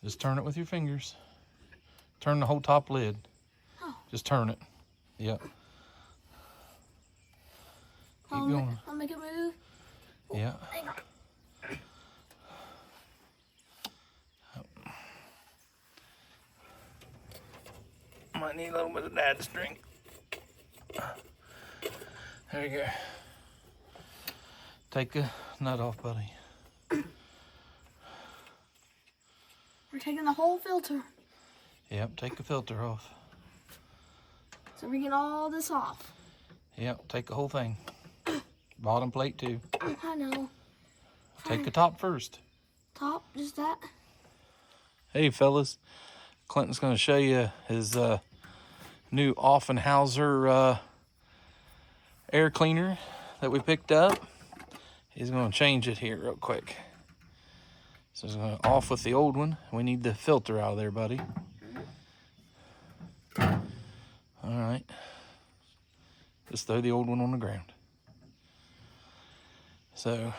Just turn it with your fingers. Turn the whole top lid. Oh. Just turn it. Yep. Keep going. I'll make it move. Yeah. Hang on. Might need a little bit of dad string. There you go. Take the nut off, buddy. We're taking the whole filter. Yep, take the filter off. So we're getting all this off. Yep, take the whole thing. Bottom plate too. I know. Take the top first. Top, just that. Hey fellas, Clinton's gonna show you his new OFFENHAUSER air cleaner that we picked up. He's gonna change it here real quick. So he's gonna off with the old one. We need the filter out of there, buddy. All right. Just throw the old one on the ground. So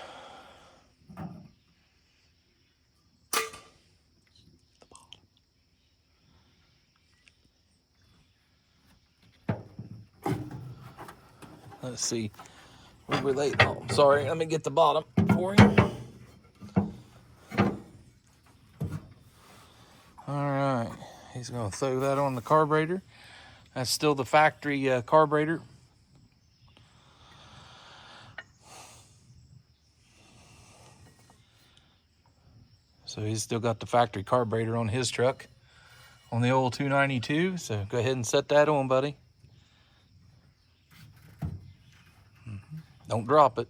let's see. Where were they? Oh, sorry. Let me get the bottom for you. All right. He's going to throw that on the carburetor. That's still the factory carburetor. So he's still got the factory carburetor on his truck on the old 292. So go ahead and set that on, buddy. Don't drop it.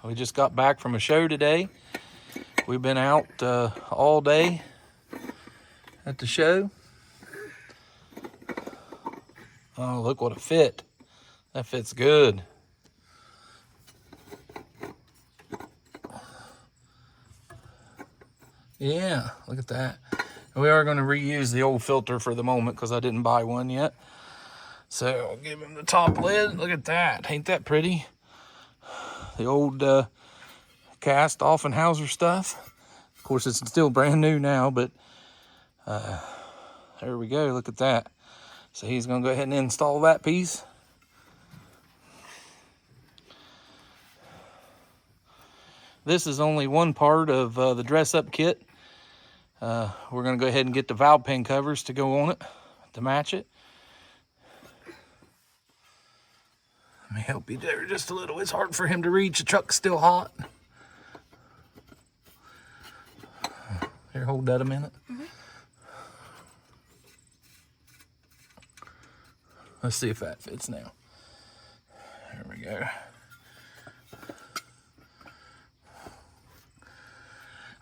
We just got back from a show today. We've been out all day at the show. Oh, look what a fit. That fits good. Yeah, look at that. We are going to reuse the old filter for the moment because I didn't buy one yet. So I'll give him the top lid. Look at that. Ain't that pretty? The old cast OFFENHAUSER stuff. Of course, it's still brand new now, but there we go. Look at that. So he's going to go ahead and install that piece. This is only one part of the dress-up kit. We're going to go ahead and get the valve pin covers to go on it to match it. Let me help you there just a little. It's hard for him to reach. The truck's still hot. Here, hold that a minute. Let's see if that fits now. There we go.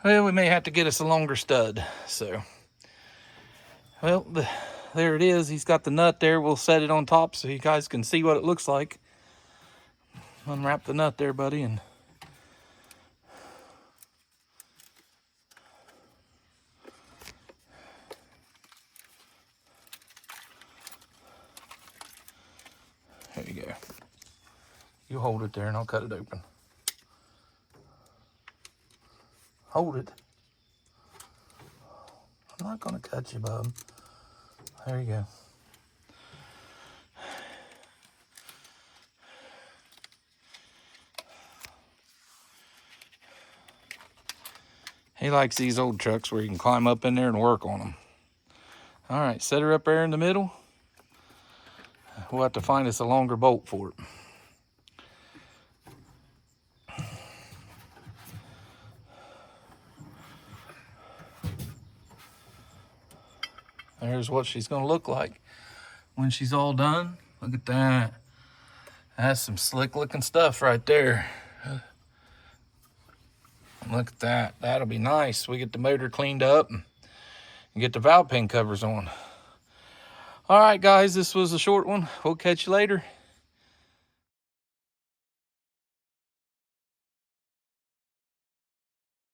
Well, we may have to get us a longer stud. So, well, there it is. He's got the nut there. We'll set it on top so you guys can see what it looks like. Unwrap the nut there, buddy, and there you go. You hold it there and I'll cut it open. Hold it. I'm not gonna cut you, bub. There you go. He likes these old trucks where you can climb up in there and work on them. All right, set her up there in the middle. We'll have to find us a longer bolt for it. There's what she's gonna look like when she's all done. Look at that. That's some slick looking stuff right there. Look at that. That'll be nice. We get the motor cleaned up and get the valve pin covers on. All right, guys, this was a short one. We'll catch you later.